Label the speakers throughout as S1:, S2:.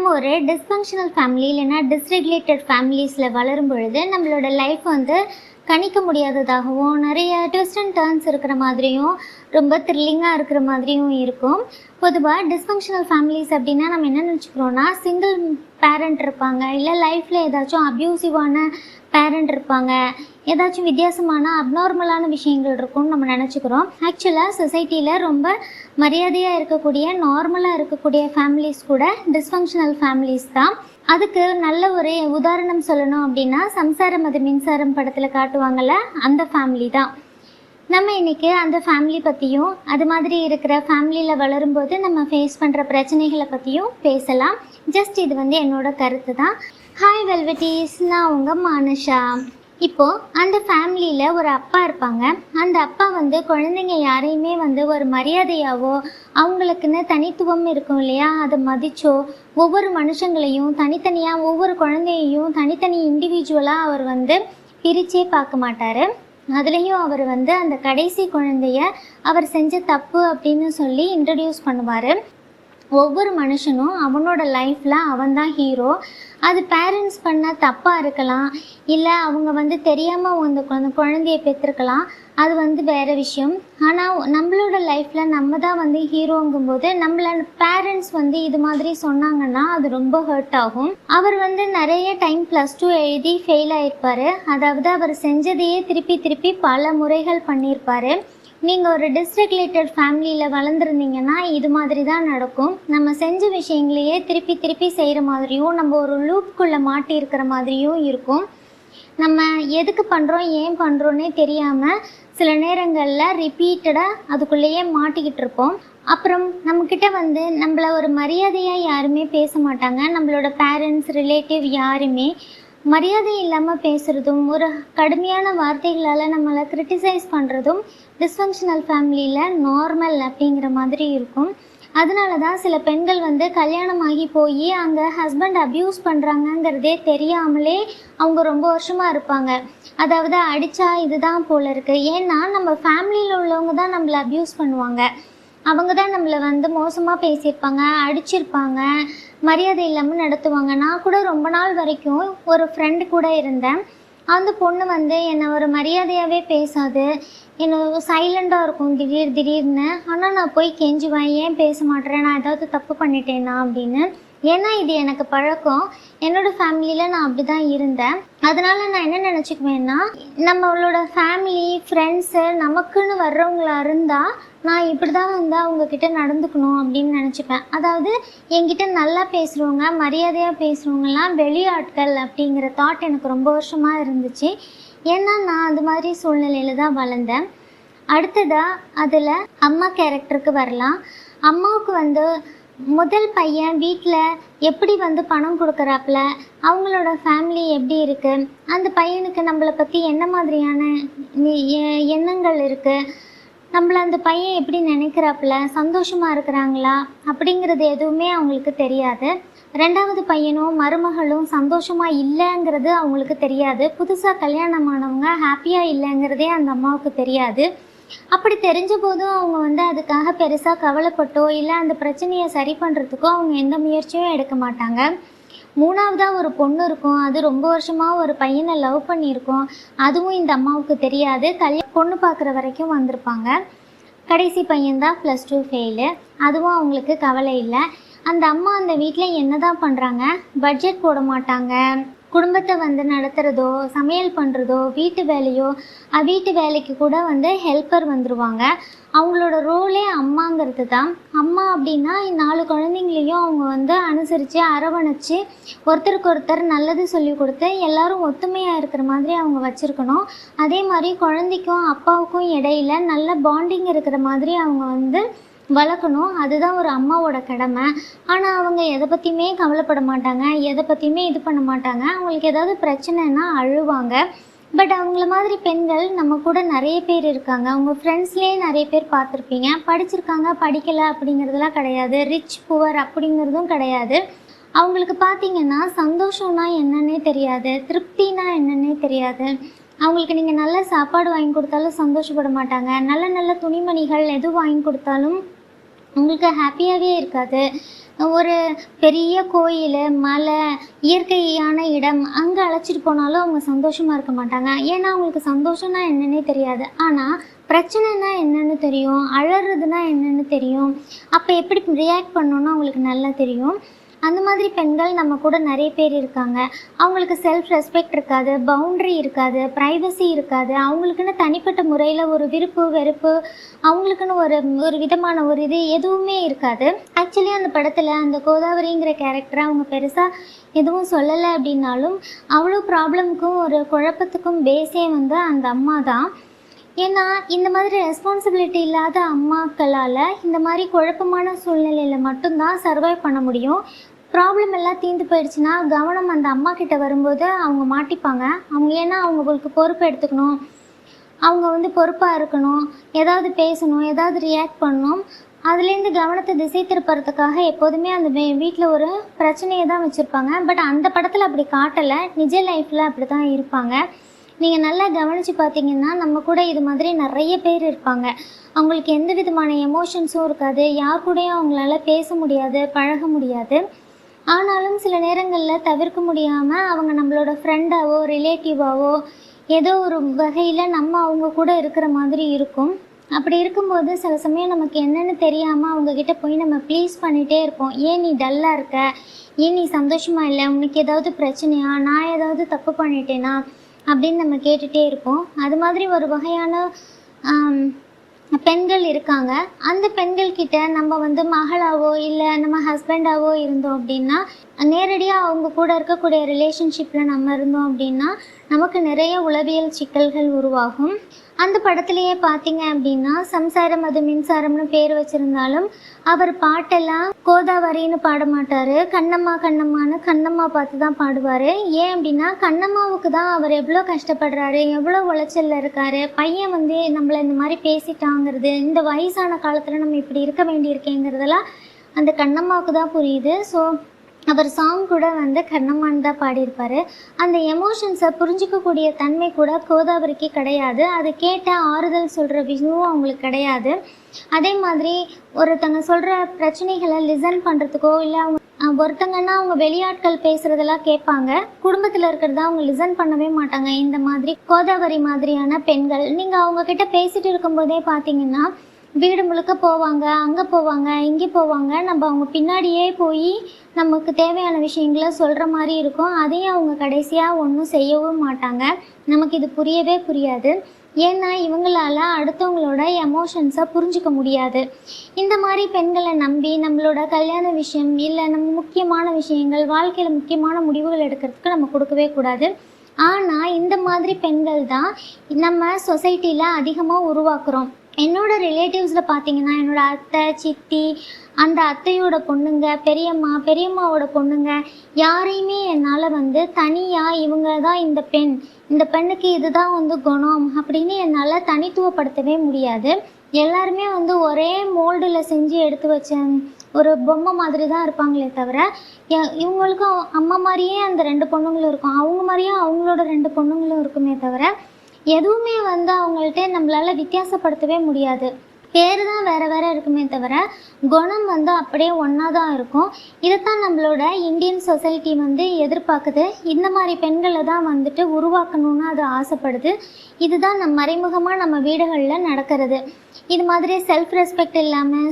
S1: நம்ம ஒரு dysfunctional family இல்லைன்னா டிஸ்ரெகுலேட்டட் ஃபேமிலிஸில் வளரும் பொழுது நம்மளோட லைஃப் வந்து கணிக்க முடியாததாகவும் நிறைய ட்விஸ்ட் அண்ட் டர்ன்ஸ் இருக்கிற மாதிரியும் ரொம்ப த்ரில்லிங்காக இருக்கிற மாதிரியும் இருக்கும். பொதுவாக டிஸ்ஃபங்க்ஷனல் ஃபேமிலிஸ் அப்படின்னா நம்ம என்ன நினச்சிக்கிறோன்னா சிங்கிள் பேரண்ட் இருப்பாங்க, இல்லை லைஃப்பில் ஏதாச்சும் அப்யூசிவான பேரண்ட் இருப்பாங்க, ஏதாச்சும் வித்தியாசமான அப்நார்மலான விஷயங்கள் இருக்கும்னு நம்ம நினச்சிக்கிறோம். ஆக்சுவலாக சொசைட்டியில் ரொம்ப மரியாதையாக இருக்கக்கூடிய நார்மலாக இருக்கக்கூடிய ஃபேமிலிஸ் கூட டிஸ்ஃபங்க்ஷனல் ஃபேமிலிஸ் தான். அதுக்கு நல்ல ஒரு உதாரணம் சொல்லணும் அப்படின்னா சம்சாரம் அது மின்சாரம் படத்தில் காட்டுவாங்கள்ல, அந்த ஃபேமிலி தான். நம்ம இன்றைக்கி அந்த ஃபேமிலி பற்றியும் அது மாதிரி இருக்கிற ஃபேமிலியில் வளரும்போது நம்ம ஃபேஸ் பண்ணுற பிரச்சனைகளை பற்றியும் பேசலாம். ஜஸ்ட் இது வந்து என்னோட கருத்து தான். ஹாய் வெல்வெட்டீஸ், நான் உங்கள் மானுஷா. இப்போது அந்த ஃபேமிலியில் ஒரு அப்பா இருப்பாங்க. அந்த அப்பா வந்து குழந்தைங்க யாரையுமே வந்து ஒரு மரியாதையாவோ அவங்களுக்குன்னு தனித்துவம் இருக்கும் இல்லையா, அதை மதிச்சோ ஒவ்வொரு மனுஷங்களையும் தனித்தனியாக ஒவ்வொரு குழந்தையையும் தனித்தனி இண்டிவிஜுவலாக அவர் வந்து பிரித்தே பார்க்க மாட்டார். அதுலேயும் அவர் வந்து அந்த கடைசி குழந்தைய அவர் செஞ்ச தப்பு அப்படின்னு சொல்லி இன்ட்ரடியூஸ் பண்ணுவார். ஒவ்வொரு மனுஷனும் அவனோட லைஃப்பில் அவன்தான் ஹீரோ. அது பேரண்ட்ஸ் பண்ண தப்பாக இருக்கலாம், இல்லை அவங்க வந்து தெரியாமல் அந்த குழந்தையை பெற்றிருக்கலாம், அது வந்து வேறு விஷயம். ஆனால் நம்மளோட லைஃப்பில் நம்ம தான் வந்து ஹீரோங்கும்போது நம்மள பேரண்ட்ஸ் வந்து இது மாதிரி சொன்னாங்கன்னா அது ரொம்ப ஹர்ட் ஆகும். அவர் வந்து நிறைய டைம் +2 எழுதி ஃபெயில் ஆகிருப்பார். அதாவது அவர் செஞ்சதையே திருப்பி திருப்பி பல முறைகள் பண்ணியிருப்பார். நீங்கள் ஒரு டிஸ்ரெகுலேட்டட் ஃபேமிலியில் வளர்ந்துருந்தீங்கன்னா இது மாதிரி தான் நடக்கும். நம்ம செஞ்ச விஷயங்களையே திருப்பி திருப்பி செய்கிற மாதிரியும் நம்ம ஒரு லூப்புக்குள்ளே மாட்டி இருக்கிற மாதிரியும் இருக்கும். நம்ம எதுக்கு பண்ணுறோம் ஏன் பண்ணுறோன்னே தெரியாமல் சில நேரங்களில் ரிப்பீட்டடாக அதுக்குள்ளேயே மாட்டிக்கிட்டு இருப்போம். அப்புறம் நம்மக்கிட்ட வந்து நம்மளை ஒரு மரியாதையாக யாருமே பேச மாட்டாங்க. நம்மளோட பேரண்ட்ஸ் ரிலேட்டிவ் யாருமே மரியாதை இல்லாமல் பேசுகிறதும் ஒரு கடுமையான வார்த்தைகளால் நம்மளை கிரிட்டிசைஸ் பண்ணுறதும் டிஸ்ஃபங்க்ஷனல் ஃபேமிலியில் நார்மல் அப்படிங்கிற மாதிரி இருக்கும். அதனால தான் சில பெண்கள் வந்து கல்யாணமாகி போய் அங்கே ஹஸ்பண்ட் அப்யூஸ் பண்ணுறாங்கங்கிறதே தெரியாமலே அவங்க ரொம்ப வருஷமாக இருப்பாங்க. அதாவது அடித்தா இதுதான் போல் இருக்குது. ஏன்னா நம்ம ஃபேமிலியில் உள்ளவங்க தான் நம்மளை அப்யூஸ் பண்ணுவாங்க. அவங்க தான் நம்மளை வந்து மோசமாக பேசியிருப்பாங்க, அடிச்சிருப்பாங்க, மரியாதை இல்லாமல் நடத்துவாங்க. நான் கூட ரொம்ப நாள் வரைக்கும் ஒரு ஃப்ரெண்டு கூட இருந்தேன். அந்த பொண்ணு வந்து என்னை ஒரு மரியாதையாகவே பேசாது, என்னை சைலண்டாக இருக்கும் திடீர்னு. ஆனால் நான் போய் கெஞ்சுவேன், ஏன் பேச மாட்டேறேன், நான் ஏதாவது தப்பு பண்ணிட்டேனா அப்படின்னு. ஏன்னா இது எனக்கு பழக்கம். என்னோடய ஃபேமிலியில் நான் அப்படி தான் இருந்தேன். அதனால் நான் என்ன நினச்சிக்குவேன்னா, நம்மளோட ஃபேமிலி ஃப்ரெண்ட்ஸு நமக்குன்னு வர்றவங்களா இருந்தால் நான் இப்படி தான் வந்து அவங்கக்கிட்ட நடந்துக்கணும் அப்படின்னு நினச்சிப்பேன். அதாவது என்கிட்ட நல்லா பேசுகிறவங்க மரியாதையாக பேசுகிறவங்கலாம் வெளியாட்கள் அப்படிங்கிற தாட் எனக்கு ரொம்ப வருஷமாக இருந்துச்சு. ஏன்னா நான் அது மாதிரி சூழ்நிலையில் தான் வளர்ந்தேன். அடுத்ததாக அதில் அம்மா கேரக்டருக்கு வரலாம். அம்மாவுக்கு வந்து முதல் பையன் வீட்டில் எப்படி வந்து பணம் கொடுக்குறாப்புல, அவங்களோட ஃபேமிலி எப்படி இருக்குது, அந்த பையனுக்கு நம்மளை பற்றி என்ன மாதிரியான எண்ணங்கள் இருக்குது, நம்மளை அந்த பையன் எப்படி நினைக்கிறாப்புல, சந்தோஷமாக இருக்கிறாங்களா அப்படிங்கிறது எதுவுமே அவங்களுக்கு தெரியாது. ரெண்டாவது பையனும் மருமகளும் சந்தோஷமாக இல்லைங்கிறது அவங்களுக்கு தெரியாது. புதுசாக கல்யாணமானவங்க ஹாப்பியாக இல்லைங்கிறதே அந்த அம்மாவுக்கு தெரியாது. அப்படி தெரிஞ்ச போதும் அவங்க வந்து அதுக்காக பெருசாக கவலைப்பட்டோ இல்லை அந்த பிரச்சனையை சரி பண்ணுறதுக்கோ அவங்க எந்த முயற்சியும் எடுக்க மாட்டாங்க. மூணாவதாக ஒரு பொண்ணு இருக்கும். அது ரொம்ப வருஷமாக ஒரு பையனை லவ் பண்ணியிருக்கோம். அதுவும் இந்த அம்மாவுக்கு தெரியாது. பொண்ணு பார்க்குற வரைக்கும் வந்திருப்பாங்க. கடைசி பையன்தான் +2 ஃபெயிலு. அதுவும் அவங்களுக்கு கவலை இல்லை. அந்த அம்மா அந்த வீட்டில் என்ன தான் பண்ணுறாங்க, பட்ஜெட் போட மாட்டாங்க. குடும்பத்தை வந்து நடத்துகிறதோ சமையல் பண்ணுறதோ வீட்டு வேலைக்கு கூட வந்து ஹெல்ப்பர் வந்துடுவாங்க. அவங்களோட ரோலே அம்மாங்கிறது தான். அம்மா அப்படின்னா 4 குழந்தைங்களையும் அவங்க வந்து அனுசரித்து அரவணைச்சி ஒருத்தருக்கு ஒருத்தர் நல்லது சொல்லி கொடுத்து எல்லாரும் ஒத்துமையாக இருக்கிற மாதிரி அவங்க வச்சுருக்கணும். அதே மாதிரி குழந்தைக்கும் அப்பாவுக்கும் இடையில நல்ல பாண்டிங் இருக்கிற மாதிரி அவங்க வந்து வளர்க்கணும். அதுதான் ஒரு அம்மாவோட கடமை. ஆனால் அவங்க எதை பற்றியுமே கவலைப்பட மாட்டாங்க, எதை பற்றியுமே இது பண்ண மாட்டாங்க. அவங்களுக்கு ஏதாவது பிரச்சனைனா அழுவாங்க. பட் அவங்கள மாதிரி பெண்கள் நம்ம கூட நிறைய பேர் இருக்காங்க. அவங்க ஃப்ரெண்ட்ஸ்லேயே நிறைய பேர் பார்த்துருப்பீங்க. படிச்சிருக்காங்க படிக்கலை அப்படிங்கிறதுலாம் கிடையாது, ரிச் புவர் அப்படிங்கிறதும் கிடையாது. அவங்களுக்கு பார்த்திங்கன்னா சந்தோஷம்னா என்னன்னே தெரியாது, திருப்தினா என்னன்னே தெரியாது. அவங்களுக்கு நீங்கள் நல்ல சாப்பாடு வாங்கி கொடுத்தாலும் சந்தோஷப்பட மாட்டாங்க. நல்ல நல்ல துணிமணிகள் எது வாங்கி கொடுத்தாலும் உங்களுக்கு ஹாப்பியாகவே இருக்காது. ஒரு பெரிய கோயில், மலை, இயற்கையான இடம் அங்கே அழைச்சிட்டு போனாலும் அவங்க சந்தோஷமாக இருக்க மாட்டாங்க. ஏன்னா அவங்களுக்கு சந்தோஷம்னா என்னன்னே தெரியாது. ஆனால் பிரச்சனைனா என்னன்னு தெரியும், அழறதுனா என்னன்னு தெரியும். அப்போ எப்படி ரியாக்ட் பண்ணணும்னு அவங்களுக்கு நல்லா தெரியும். அந்த மாதிரி பெண்கள் நம்ம கூட நிறைய பேர் இருக்காங்க. அவங்களுக்கு செல்ஃப் ரெஸ்பெக்ட் இருக்காது, பவுண்ட்ரி இருக்காது, ப்ரைவசி இருக்காது. அவங்களுக்குன்னு தனிப்பட்ட முறையில் ஒரு விருப்பு வெறுப்பு, அவங்களுக்குன்னு ஒரு ஒரு விதமான ஒரு இது எதுவுமே இருக்காது. ஆக்சுவலி அந்த படத்தில் அந்த கோதாவரிங்கிற கேரக்டரை அவங்க பெருசாக எதுவும் சொல்லலை அப்படின்னாலும் அவ்வளோ ப்ராப்ளமுக்கும் ஒரு குழப்பத்துக்கும் பேஸே வந்து அந்த அம்மா தான். ஏன்னா இந்த மாதிரி ரெஸ்பான்சிபிலிட்டி இல்லாத அம்மாக்களால் இந்த மாதிரி குழப்பமான சூழ்நிலையில் மட்டும்தான் சர்வைவ் பண்ண முடியும். ப்ராப்ளம் எல்லாம் தீர்ந்து போயிடுச்சுன்னா கவனம் அந்த அம்மா கிட்ட வரும்போது அவங்க மாட்டிப்பாங்க. அவங்க ஏன்னா அவங்களுக்கு பொறுப்பு எடுத்துக்கணும், அவங்க வந்து பொறுப்பாக இருக்கணும், ஏதாவது பேசணும், ஏதாவது ரியாக்ட் பண்ணணும். அதுலேருந்து கவனத்தை திசை திருப்புறதுக்காக எப்போதுமே அந்த வீட்டில் ஒரு பிரச்சனையை தான் வச்சுருப்பாங்க. பட் அந்த படத்தில் அப்படி காட்டலை, நிஜ லைஃப்பில் அப்படி தான் இருப்பாங்க. நீங்கள் நல்லா கவனித்து பார்த்தீங்கன்னா நம்ம கூட இது மாதிரி நிறைய பேர் இருப்பாங்க. அவங்களுக்கு எந்த விதமான எமோஷன்ஸும் இருக்காது, யார் கூடயும் அவங்களால பேச முடியாது, பழக முடியாது. ஆனாலும் சில நேரங்களில் தவிர்க்க முடியாமல் அவங்க நம்மளோட ஃப்ரெண்டாவோ ரிலேட்டிவாவோ ஏதோ ஒரு வகையில் நம்ம அவங்க கூட இருக்கிற மாதிரி இருக்கும். அப்படி இருக்கும்போது சில சமயம் நமக்கு என்னென்னு தெரியாமல் அவங்கக்கிட்ட போய் நம்ம ப்ளீஸ் பண்ணிகிட்டே இருப்போம். ஏன் நீ டல்லாக இருக்க, ஏன் நீ சந்தோஷமாக இல்லை, உனக்கு ஏதாவது பிரச்சனையா, நான் ஏதாவது தப்பு பண்ணிட்டேனா அப்படின்னு நம்ம கேட்டுகிட்டே இருப்போம். அது மாதிரி ஒரு வகையான பெண்கள் இருக்காங்க. அந்த பெண்கள்கிட்ட நம்ம வந்து மகளாவோ இல்லை நம்ம ஹஸ்பண்டாவோ இருந்தோம் அப்படின்னா, நேரடியாக அவங்க கூட இருக்கக்கூடிய ரிலேஷன்ஷிப்பில் நம்ம இருந்தோம் அப்படின்னா நமக்கு நிறைய உளவியல் சிக்கல்கள் உருவாகும். அந்த படத்துலையே பார்த்தீங்க அப்படின்னா சம்சாரம் அது மின்சாரம்னு பேர் வச்சுருந்தாலும் அவர் பாட்டெல்லாம் கோதாவரின்னு பாட மாட்டார், கண்ணம்மா கண்ணம்மான்னு கண்ணம்மா பார்த்து தான் பாடுவார். ஏன் அப்படின்னா கண்ணம்மாவுக்கு தான் அவர் எவ்வளோ கஷ்டப்படுறாரு, எவ்வளோ உளைச்சலில் இருக்கார், பையன் வந்து நம்மளை இந்த மாதிரி பேசிட்டாங்கிறது, இந்த வயசான காலத்தில் நம்ம இப்படி இருக்க வேண்டியிருக்கேங்கிறதெல்லாம் அந்த கண்ணம்மாவுக்கு தான் புரியுது. ஸோ அவர் சாங் கூட வந்து கண்ணம்மான் தான் பாடியிருப்பார். அந்த எமோஷன்ஸை புரிஞ்சிக்கக்கூடிய தன்மை கூட கோதாவரிக்கு கிடையாது. அதை கேட்ட ஆறுதல் சொல்கிற விஷயமும் அவங்களுக்கு கிடையாது. அதே மாதிரி ஒருத்தங்க சொல்கிற பிரச்சனைகளை லிசன் பண்ணுறதுக்கோ இல்லை அவங்க ஒருத்தங்கன்னா அவங்க வெளியாட்கள் பேசுகிறதெல்லாம் கேட்பாங்க, குடும்பத்தில் இருக்கிறத அவங்க லிசன் பண்ணவே மாட்டாங்க. இந்த மாதிரி கோதாவரி மாதிரியான பெண்கள் நீங்கள் அவங்கக்கிட்ட பேசிகிட்டு இருக்கும்போதே பார்த்தீங்கன்னா வீடு முழுக்க போவாங்க, அங்கே போவாங்க, இங்கே போவாங்க. நம்ம அவங்க பின்னாடியே போய் நமக்கு தேவையான விஷயங்களை சொல்கிற மாதிரி இருக்கும். அதையும் அவங்க கடைசியாக ஒன்றும் செய்யவும் மாட்டாங்க. நமக்கு இது புரியவே புரியாது. ஏன்னா இவங்களால் அடுத்தவங்களோட எமோஷன்ஸை புரிஞ்சிக்க முடியாது. இந்த மாதிரி பெண்களை நம்பி நம்மளோட கல்யாண விஷயம் இல்லை நம்ம முக்கியமான விஷயங்கள், வாழ்க்கையில் முக்கியமான முடிவுகள் எடுக்கிறதுக்கு நம்ம கொடுக்கவே கூடாது. ஆனால் இந்த மாதிரி பெண்கள் தான் நம்ம சொசைட்டியில் அதிகமாக உருவாக்குறோம். என்னோடய ரிலேட்டிவ்ஸில் பார்த்தீங்கன்னா என்னோடய அத்தை, சித்தி, அந்த அத்தையோட பொண்ணுங்க, பெரியம்மாவோட பொண்ணுங்க யாரையுமே என்னால் வந்து தனியாக இவங்க தான் இந்த பெண்ணுக்கு இதுதான் வந்து குணம் அப்படின்னு என்னால் தனித்துவப்படுத்தவே முடியாது. எல்லாருமே வந்து ஒரே மோல்டில் செஞ்சு எடுத்து வச்ச ஒரு பொம்மை மாதிரி தான் இருப்பாங்களே தவிர இவங்களுக்கும் அம்மா மாதிரியே அந்த 2 பொண்ணுங்களும் இருக்கும், அவங்க மாதிரியே அவங்களோட 2 பொண்ணுங்களும் இருக்குமே தவிர எதுவுமே வந்து அவங்கள்ட்ட நம்மளால் வித்தியாசப்படுத்தவே முடியாது. பேர் தான் வேறு வேறு இருக்குமே தவிர குணம் வந்து அப்படியே ஒன்றா தான் இருக்கும். இதைத்தான் நம்மளோட இந்தியன் சொசைட்டி வந்து எதிர்பார்க்குது. இந்த மாதிரி பெண்களை தான் வந்துட்டு உருவாக்கணும்னு அது ஆசைப்படுது. இதுதான் மறைமுகமாக நம்ம வீடுகளில் நடக்கிறது. இது மாதிரி செல்ஃப் ரெஸ்பெக்ட் இல்லாமல்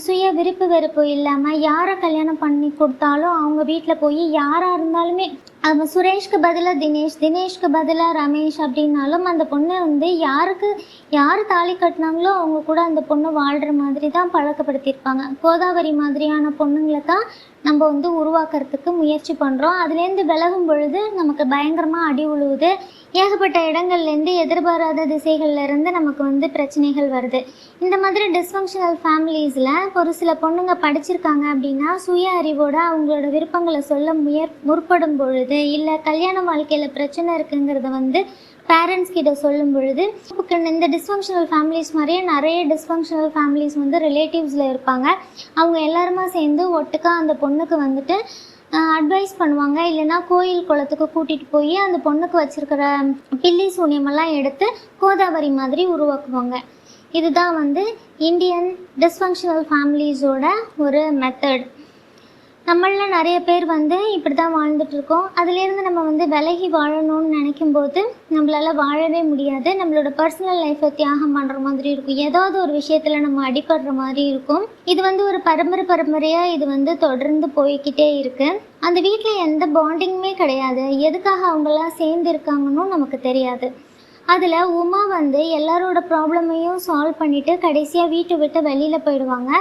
S1: சுய விருப்பு வெறுப்பு இல்லாமல் யாரை கல்யாணம் பண்ணி கொடுத்தாலும் அவங்க வீட்டில் போய் யாராக இருந்தாலுமே அவன் சுரேஷ்க்கு பதிலாக தினேஷ்க்கு பதிலாக ரமேஷ் அப்படின்னாலும் அந்த பொண்ணை வந்து யார் தாலி கட்டினாங்களோ அவங்க கூட அந்த பொண்ணு வாழ்கிற மாதிரி தான் பழக்கப்படுத்தியிருப்பாங்க. கோதாவரி மாதிரியான பொண்ணுங்களை தான் நம்ம வந்து உருவாக்குறதுக்கு முயற்சி பண்ணுறோம். அதுலேருந்து விலகும் பொழுது நமக்கு பயங்கரமாக அடி உழுவுது. ஏகப்பட்ட இடங்கள்லேருந்து எதிர்பாராத திசைகள்லேருந்து நமக்கு வந்து பிரச்சனைகள் வருது. இந்த மாதிரி டிஸ்ஃபங்க்ஷனல் ஃபேமிலிஸில் ஒரு சில பொண்ணுங்க படிச்சிருக்காங்க அப்படின்னா சுய அறிவோடு அவங்களோட விருப்பங்களை சொல்ல முற்படும் பொழுது இல்லை கல்யாண வாழ்க்கையில் பிரச்சனை இருக்குங்கிறத வந்து பேரண்ட்ஸ் கிட்ட சொல்லும் பொழுது இந்த டிஸ்ஃபங்க்ஷனல் ஃபேமிலிஸ் மாதிரியே நிறைய டிஸ்ஃபங்க்ஷனல் ஃபேமிலிஸ் வந்து ரிலேட்டிவ்ஸில் இருப்பாங்க. அவங்க எல்லாருமா சேர்ந்து ஒட்டுக்கா அந்த பொண்ணுக்கு வந்துட்டு அட்வைஸ் பண்ணுவாங்க. இல்லைன்னா கோயில் குளத்துக்கு கூட்டிகிட்டு போய் அந்த பொண்ணுக்கு வச்சுருக்கிற பில்லி சூனியமெல்லாம் எடுத்து கோதாவரி மாதிரி உருவாக்குவாங்க. இதுதான் வந்து இந்தியன் டிஸ்ஃபங்க்ஷனல் ஃபேமிலிஸோட ஒரு மெத்தட். நம்மள நிறைய பேர் வந்து இப்படி தான் வாழ்ந்துட்டுருக்கோம். அதுலேருந்து நம்ம வந்து விலகி வாழணும்னு நினைக்கும்போது நம்மளால் வாழவே முடியாது. நம்மளோட பர்சனல் லைஃப்பை தியாகம் பண்ணுற மாதிரி இருக்கும். ஏதாவது ஒரு விஷயத்தில் நம்ம அடிபடுற மாதிரி இருக்கும். இது வந்து ஒரு பரம்பரையாக இது வந்து தொடர்ந்து போய்கிட்டே இருக்குது. அந்த வீட்டில் எந்த பாண்டிங்குமே கிடையாது. எதுக்காக அவங்களாம் சேர்ந்து இருக்காங்கன்னு நமக்கு தெரியாது. அதில் உமா வந்து எல்லாரோட ப்ராப்ளமையும் சால்வ் பண்ணிவிட்டு கடைசியாக வீட்டை விட்டு வெளியில் போயிடுவாங்க.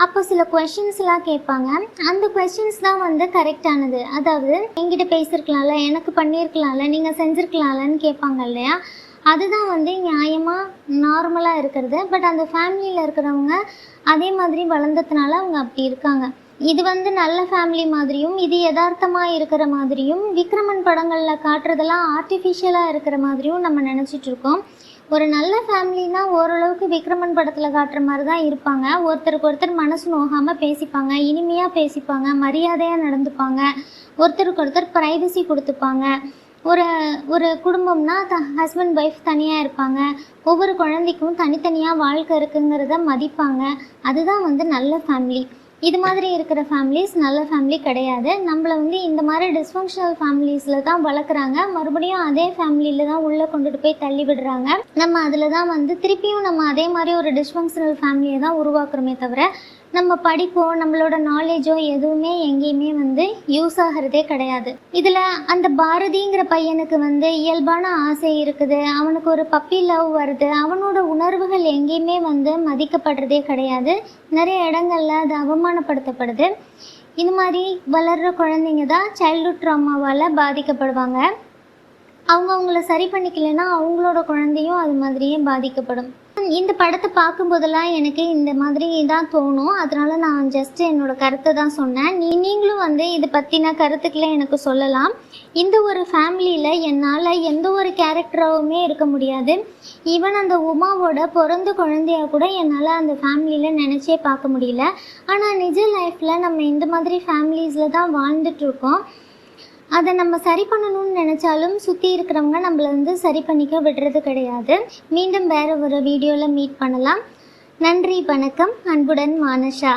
S1: அப்போ சில கொஷின்ஸ்லாம் கேட்பாங்க. அந்த கொஷின்ஸ் தான் வந்து கரெக்டானது. அதாவது என்கிட்ட பேசியிருக்கலாம்ல, எனக்கு பண்ணியிருக்கலாம்ல, நீங்கள் செஞ்சுருக்கலாம்லன்னு கேட்பாங்க இல்லையா? அதுதான் வந்து நியாயமாக நார்மலாக இருக்கிறது. பட் அந்த ஃபேமிலியில் இருக்கிறவங்க அதே மாதிரி வளர்ந்ததுனால அவங்க அப்படி இருக்காங்க. இது வந்து நல்ல ஃபேமிலி மாதிரியும் இது யதார்த்தமாக இருக்கிற மாதிரியும் விக்ரமன் படங்களில் காட்டுறதெல்லாம் ஆர்டிஃபிஷியலாக இருக்கிற மாதிரியும் நம்ம நினச்சிட்ருக்கோம். ஒரு நல்ல ஃபேமிலினா ஓரளவுக்கு விக்ரமன் படத்தில் காட்டுற மாதிரி தான் இருப்பாங்க. ஒருத்தருக்கு ஒருத்தர் மனசு நோகாமல் பேசிப்பாங்க, இனிமையாக பேசிப்பாங்க, மரியாதையாக நடந்துப்பாங்க, ஒருத்தருக்கு ஒருத்தர் ப்ரைவசி கொடுத்துப்பாங்க. ஒரு குடும்பம்னா ஹஸ்பண்ட் ஒய்ஃப் தனியாக இருப்பாங்க. ஒவ்வொரு குழந்தைக்கும் தனித்தனியாக வாழ்க்கை இருக்குங்கிறத மதிப்பாங்க. அதுதான் வந்து நல்ல ஃபேமிலி. இது மாதிரி இருக்கிற ஃபேமிலிஸ் நல்ல ஃபேமிலி கிடையாது. நம்மளை வந்து இந்த மாதிரி டிஸ்ஃபங்க்ஷனல் ஃபேமிலிஸில் தான் வளர்க்குறாங்க. மறுபடியும் அதே ஃபேமிலியில் தான் உள்ளே கொண்டுட்டு போய் தள்ளி விடுறாங்க. நம்ம அதில் தான் வந்து திருப்பியும் நம்ம அதே மாதிரி ஒரு டிஸ்ஃபங்க்ஷனல் ஃபேமிலியை தான் உருவாக்குறோமே தவிர நம்ம படிப்போ நம்மளோட நாலேஜோ எதுவுமே எங்கேயுமே வந்து யூஸ் ஆகிறதே கிடையாது. இதில் அந்த பாரதிங்கிற பையனுக்கு வந்து இயல்பான ஆசை இருக்குது. அவனுக்கு ஒரு பப்பி லவ் வருது. அவனோட உணர்வுகள் எங்கேயுமே வந்து மதிக்கப்படுறதே கிடையாது. நிறைய இடங்களில் அது அவமானப்படுத்தப்படுது. இது மாதிரி வளர்கிற குழந்தைங்க தான் சைல்ட்ஹுட் ட்ராமாவால் பாதிக்கப்படுவாங்க. அவங்கள சரி பண்ணிக்கலைன்னா அவங்களோட குழந்தையும் அது மாதிரியே பாதிக்கப்படும். இந்த படத்தை பார்க்கும்போதெல்லாம் எனக்கு இந்த மாதிரி தான் தோணும். அதனால நான் ஜஸ்ட் என்னோடய கருத்தை தான் சொன்னேன். நீங்களும் வந்து இதை பற்றின கருத்துக்களை எனக்கு சொல்லலாம். இந்த ஒரு ஃபேமிலியில் என்னால் எந்த ஒரு கேரக்டராகவுமே இருக்க முடியாது. ஈவன் அந்த உமாவோட பிறந்த குழந்தையாக கூட என்னால் அந்த ஃபேமிலியில் நினச்சே பார்க்க முடியல. ஆனால் நிஜ லைஃப்பில் நம்ம இந்த மாதிரி ஃபேமிலிஸில் தான் வாழ்ந்துட்டுருக்கோம். அதை நம்ம சரி பண்ணணும்னு நினச்சாலும் சுற்றி இருக்கிறவங்க நம்மளை வந்து சரி பண்ணிக்க விடுறது கிடையாது. மீண்டும் வேறு ஒரு வீடியோவில் மீட் பண்ணலாம். நன்றி, வணக்கம். அன்புடன் மானஷா.